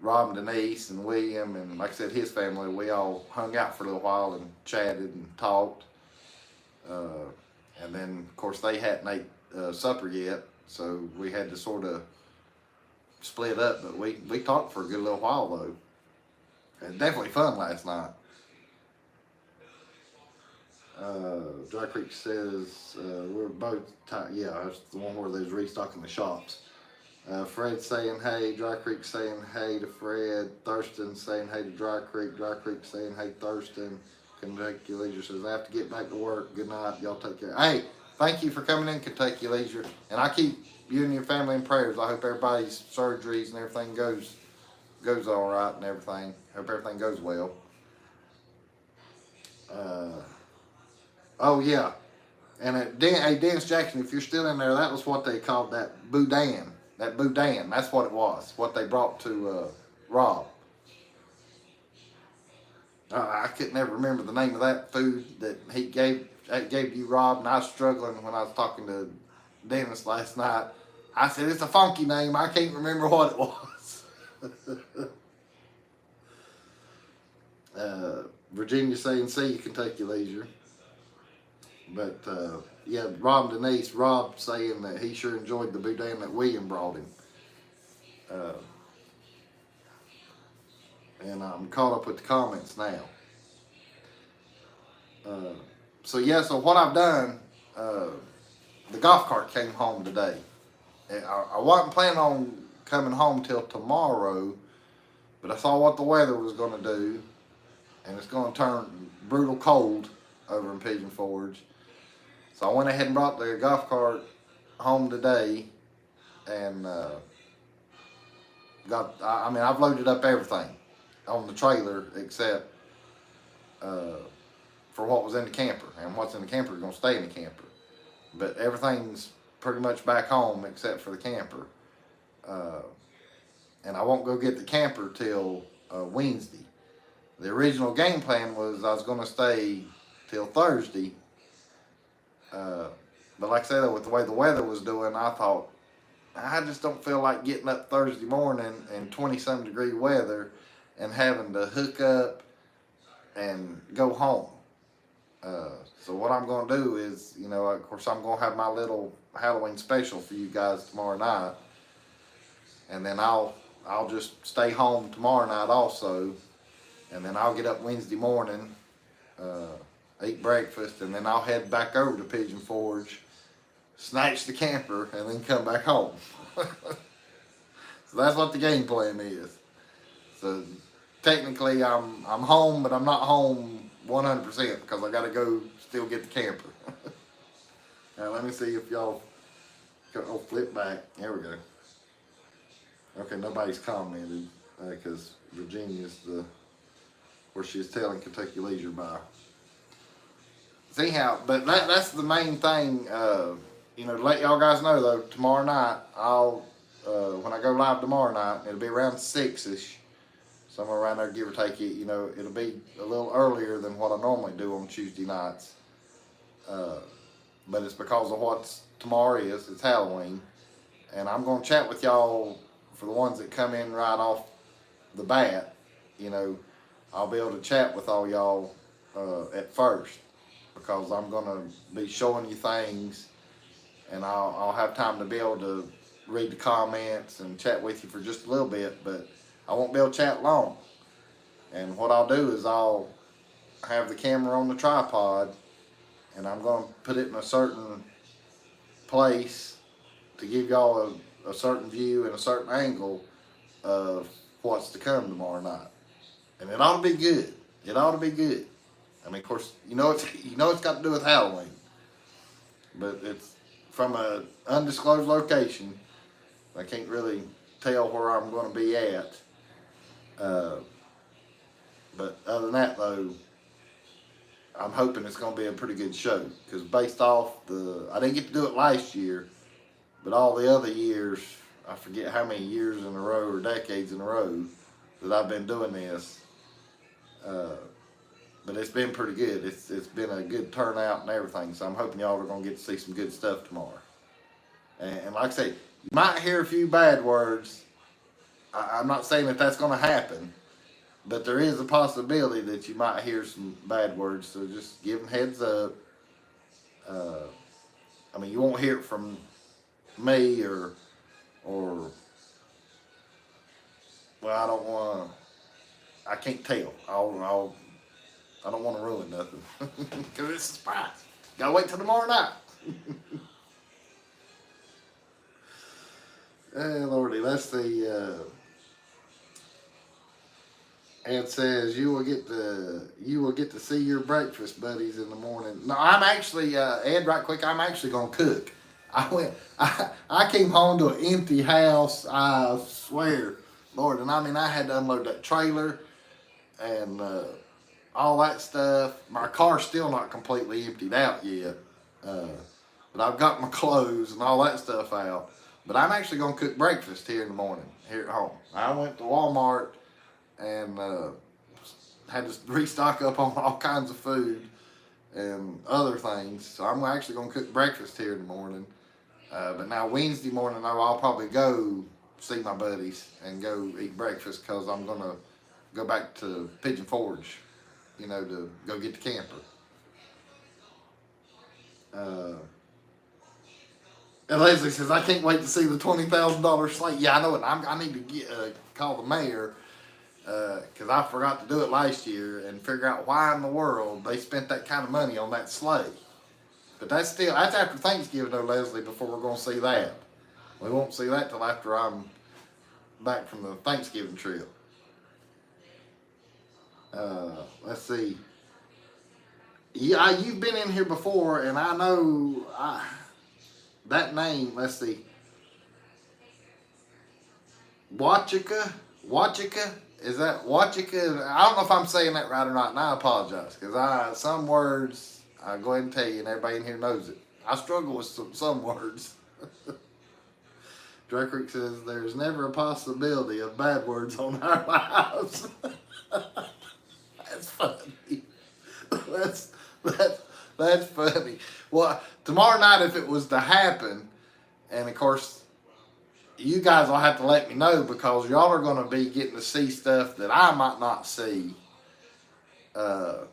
Rob and Denise and William and like I said his family, we all hung out for a little while and chatted and talked. And then of course they hadn't ate supper yet, so we had to sort of split up. But we talked for a good little while though. And definitely fun last night. Dry Creek says we're both tired. Yeah, that's the one where there's restocking the shops. Fred saying hey. Dry Creek saying hey to Fred. Thurston saying hey to Dry Creek. Dry Creek saying hey Thurston. Kentucky Leisure says I have to get back to work. Good night. Y'all take care. Hey, thank you for coming in, Kentucky Leisure. And I keep you and your family in prayers. I hope everybody's surgeries and everything goes all right and everything. Hope everything goes well. Oh yeah, and Dennis Jackson, if you're still in there, that was what they called that boudin. That boudin, that's what it was. What they brought to Rob. I couldn't ever remember the name of that food that he gave you, Rob, and I was struggling when I was talking to Dennis last night. I said it's a funky name. I can't remember what it was. Virginia saying see you, Kentucky Leisure. But yeah, Rob and Denise. Rob saying that he sure enjoyed the boudin that William brought him. And I'm caught up with the comments now. So what I've done, the golf cart came home today. I wasn't planning on coming home till tomorrow, but I saw what the weather was going to do, and it's going to turn brutal cold over in Pigeon Forge. So I went ahead and brought the golf cart home today, and I've loaded up everything on the trailer except for what was in the camper, and what's in the camper is going to stay in the camper. But everything's pretty much back home except for the camper. And I won't go get the camper till Wednesday. The original game plan was I was going to stay till Thursday. But like I said, with the way the weather was doing, I thought, I just don't feel like getting up Thursday morning in 20-some degree weather and having to hook up and go home. So what I'm going to do is, of course, I'm going to have my little Halloween special for you guys tomorrow night, and then I'll just stay home tomorrow night also, and then I'll get up Wednesday morning, eat breakfast, and then I'll head back over to Pigeon Forge, snatch the camper, and then come back home. So that's what the game plan is. So technically, I'm home, but I'm not home 100% because I got to go still get the camper. Now let me see if y'all. Oh, flip back. There we go. Okay, nobody's commented because Virginia's where she's telling Kentucky Leisure by. See how, but that's the main thing. To let y'all guys know though, tomorrow night I'll when I go live tomorrow night, it'll be around 6ish, somewhere around there, give or take it. It'll be a little earlier than what I normally do on Tuesday nights. But it's because of what tomorrow is. It's Halloween, and I'm gonna chat with y'all for the ones that come in right off the bat. I'll be able to chat with all y'all at first because I'm gonna be showing you things, and I'll have time to be able to read the comments and chat with you for just a little bit, but I won't be able to chat long. And what I'll do is I'll have the camera on the tripod, and I'm going to put it in a certain place to give y'all a certain view and a certain angle of what's to come tomorrow night. And it ought to be good. It ought to be good. I mean, of course, it's got to do with Halloween, but it's from an undisclosed location. I can't really tell where I'm going to be at. But other than that, though, I'm hoping it's going to be a pretty good show. Because based off I didn't get to do it last year, but all the other years, I forget how many years in a row or decades in a row that I've been doing this. But it's been pretty good. It's been a good turnout and everything. So I'm hoping y'all are going to get to see some good stuff tomorrow. And like I say, you might hear a few bad words. I'm not saying that that's going to happen, but there is a possibility that you might hear some bad words. So just give them heads up. You won't hear it from me or well, I don't want to. I can't tell. I don't want to ruin nothing because it's a surprise. Gotta wait till tomorrow night. Hey, Lordy, let's see. Ed says you will get to see your breakfast buddies in the morning. No, I'm actually Ed. Right quick, I'm actually gonna cook. I came home to an empty house. I swear, Lord, and I had to unload that trailer and all that stuff. My car's still not completely emptied out yet, but I've got my clothes and all that stuff out. But I'm actually going to cook breakfast here in the morning, here at home. I went to Walmart and had to restock up on all kinds of food and other things. So I'm actually going to cook breakfast here in the morning. But now Wednesday morning, I'll probably go see my buddies and go eat breakfast because I'm going to go back to Pigeon Forge, to go get the camper. And Leslie says, I can't wait to see the $20,000 slate. Yeah, I know it. I need to call the mayor because I forgot to do it last year and figure out why in the world they spent that kind of money on that sleigh. But that's after Thanksgiving, though, Leslie, before we're going to see that. We won't see that till after I'm back from the Thanksgiving trip. Let's see. Yeah, you've been in here before, and I know that name. Let's see. Wachika? Is that Wachika? I don't know if I'm saying that right or not, and I apologize because some words I go ahead and tell you, and everybody in here knows it. I struggle with some words. Drake Creek says there's never a possibility of bad words on our lives. That's funny. That's funny. Well, tomorrow night, if it was to happen, and of course, you guys will have to let me know because y'all are going to be getting to see stuff that I might not see. But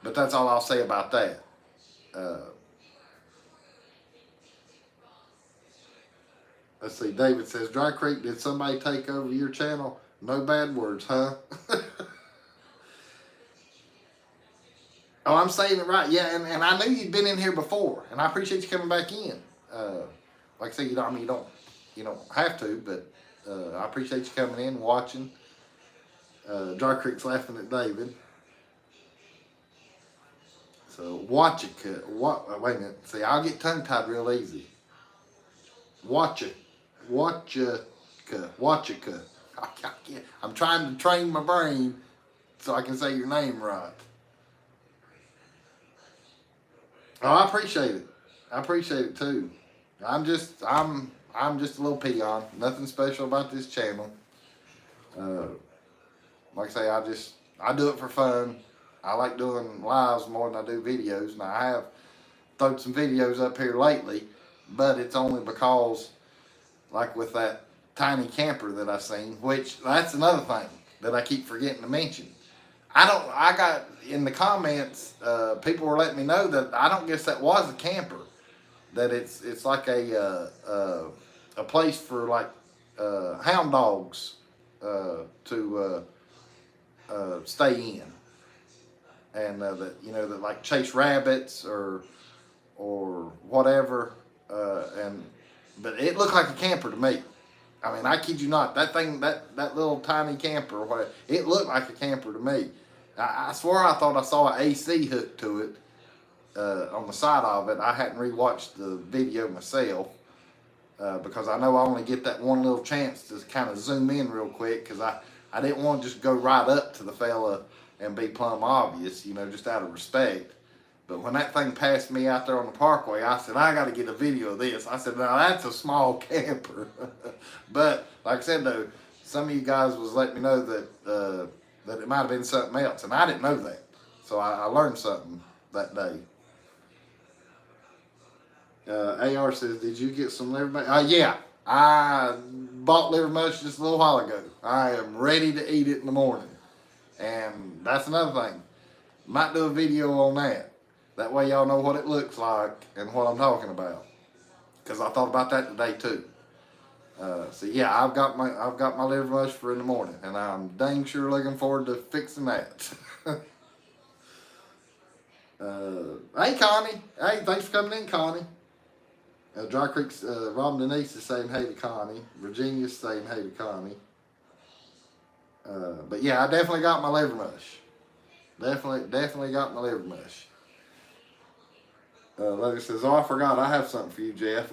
that's all I'll say about that. Let's see. David says, Dry Creek, did somebody take over your channel? No bad words, huh? Oh, I'm saying it right. Yeah, and I knew you'd been in here before, and I appreciate you coming back in. Like I said, you don't have to, but I appreciate you coming in, watching. Dry Creek's laughing at David. So watch it. Wait a minute. See, I'll get tongue tied real easy. Watch it. I'm trying to train my brain so I can say your name right. Oh, I appreciate it. I appreciate it too. I'm just a little peon. Nothing special about this channel. Like I say, I do it for fun. I like doing lives more than I do videos. Now I have thrown some videos up here lately, but it's only because, like with that tiny camper that I seen, which that's another thing that I keep forgetting to mention. I got in the comments, people were letting me know that I don't guess that was a camper. That it's like a place for like hound dogs to stay in, and that like chase rabbits or whatever, but it looked like a camper to me. I mean, I kid you not, that thing, that little tiny camper or whatever, it looked like a camper to me. I swear I thought I saw an AC hooked to it on the side of it. I hadn't rewatched the video myself because I know I only get that one little chance to kind of zoom in real quick because I didn't want to just go right up to the fella and be plumb obvious, just out of respect. But when that thing passed me out there on the parkway, I said, I got to get a video of this. I said, now that's a small camper. But like I said, though, some of you guys was letting me know that that it might have been something else, and I didn't know that. So I learned something that day. AR says, did you get some liver mush? Yeah, I bought liver mush just a little while ago. I am ready to eat it in the morning. And that's another thing. Might do a video on that. That way y'all know what it looks like and what I'm talking about. Because I thought about that today too. So yeah, I've got my liver mush for in the morning, and I'm dang sure looking forward to fixing that. Hey Connie, hey, thanks for coming in, Connie. Dry Creek's Robin Denise is saying hey to Connie. Virginia's saying hey to Connie. But yeah, I definitely got my liver mush. Definitely got my liver mush. Leslie says, oh, I forgot, I have something for you, Jeff.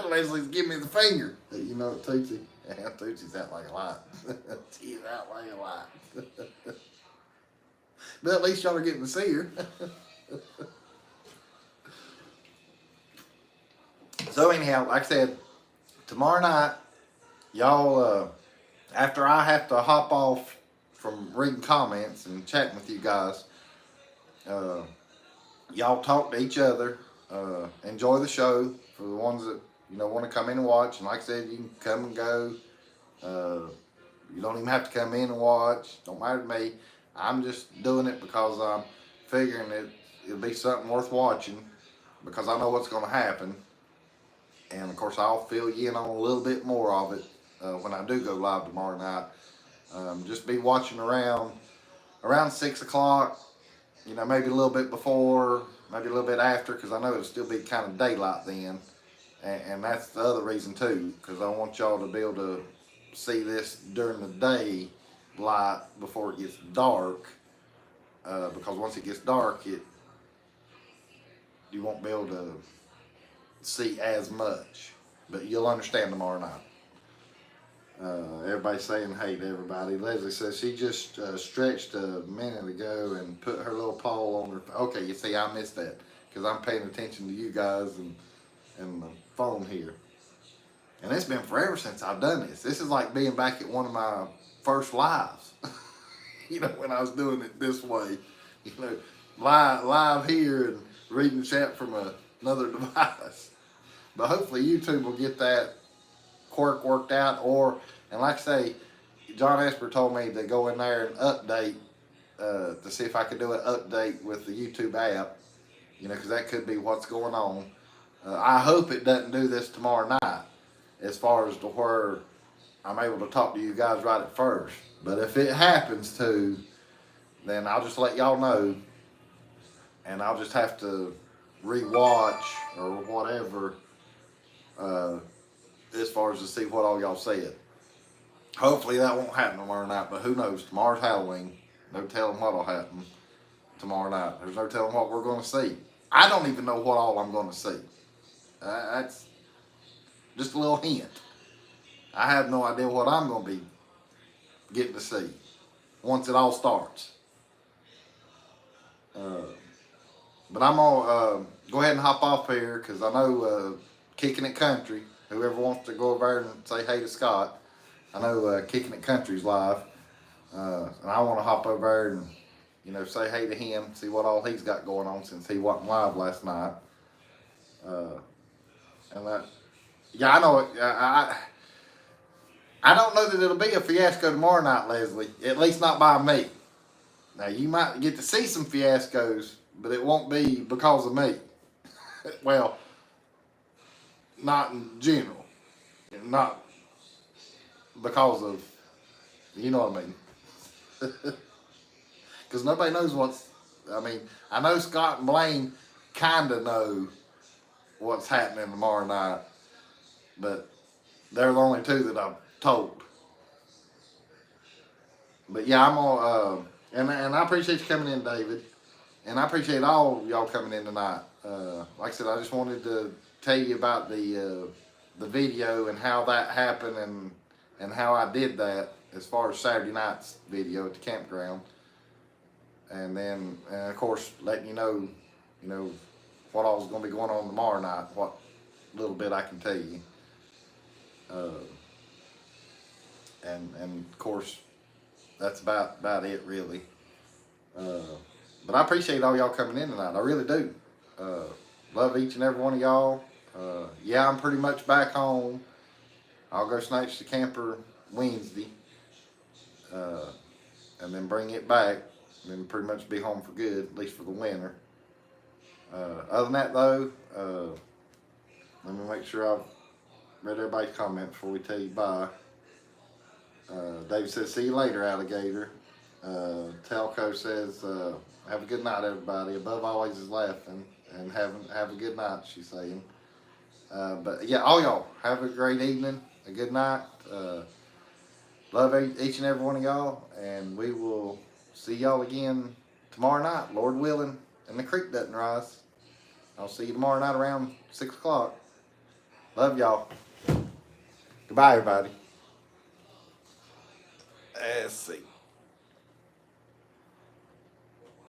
Leslie's giving me the finger. You know what, Tootsie? Yeah, Tootsie's out like a light. She's out like a light. But at least y'all are getting to see her. So anyhow, like I said, tomorrow night, y'all, after I have to hop off from reading comments and chatting with you guys, y'all talk to each other, enjoy the show for the ones that want to come in and watch. And like I said, you can come and go. You don't even have to come in and watch. Don't matter to me. I'm just doing it because I'm figuring it'll be something worth watching, because I know what's going to happen. And of course, I'll fill you in on a little bit more of it when I do go live tomorrow night. Just be watching around 6 o'clock. Maybe a little bit before, maybe a little bit after, because I know it'll still be kind of daylight then. And that's the other reason too, because I want y'all to be able to see this during the day light before it gets dark. Because once it gets dark, you won't be able to see as much. But you'll understand tomorrow night. Everybody's saying hey to everybody. Leslie says she just stretched a minute ago and put her little paw on her. Okay, you see, I missed that because I'm paying attention to you guys and the phone here. And it's been forever since I've done this. This is like being back at one of my first lives. When I was doing it this way. Live here and reading the chat from another device. But hopefully YouTube will get that quirk worked out, and like I say, John Esper told me to go in there and update to see if I could do an update with the YouTube app, because that could be what's going on. I hope it doesn't do this tomorrow night, as far as to where I'm able to talk to you guys right at first. But if it happens to, then I'll just let y'all know, and I'll just have to rewatch or whatever, as far as to see what all y'all said. Hopefully that won't happen tomorrow night, but who knows? Tomorrow's Halloween. No telling what'll happen tomorrow night. There's no telling what we're going to see. I don't even know what all I'm going to see. That's just a little hint. I have no idea what I'm going to be getting to see once it all starts. But I'm going to go ahead and hop off here, because I know Kicking It Country, whoever wants to go over there and say hey to Scott, I know Kicking It Country's live. And I want to hop over there and, say hey to him, see what all he's got going on since he wasn't live last night. Yeah, I know it. I don't know that it'll be a fiasco tomorrow night, Leslie. At least not by me. Now, you might get to see some fiascos, but it won't be because of me. Well, not in general. Not because of, you know what I mean. Because nobody knows I know Scott and Blaine kind of know what's happening tomorrow night, but they're the only two that I've told. But yeah, I'm gonna, and I appreciate you coming in, David, and I appreciate all y'all coming in tonight. Like I said, I just wanted to tell you about the video and how that happened and how I did that, as far as Saturday night's video at the campground. And then, of course, letting you know, what all's going to be going on tomorrow night, what little bit I can tell you. And of course, that's about it, really. But I appreciate all y'all coming in tonight. I really do. Love each and every one of y'all. Yeah, I'm pretty much back home. I'll go snatch the camper Wednesday. And then bring it back, and then pretty much be home for good, at least for the winter. Other than that, though, let me make sure I've read everybody's comment before we tell you bye. David says, see you later, alligator. Telco says, have a good night, everybody. Above always is laughing, and have a good night, she's saying. But yeah, all y'all, have a great evening, a good night. Love each and every one of y'all, and we will see y'all again tomorrow night, Lord willing, and the creek doesn't rise. I'll see you tomorrow night around 6 o'clock. Love y'all. Goodbye, everybody. Let's see.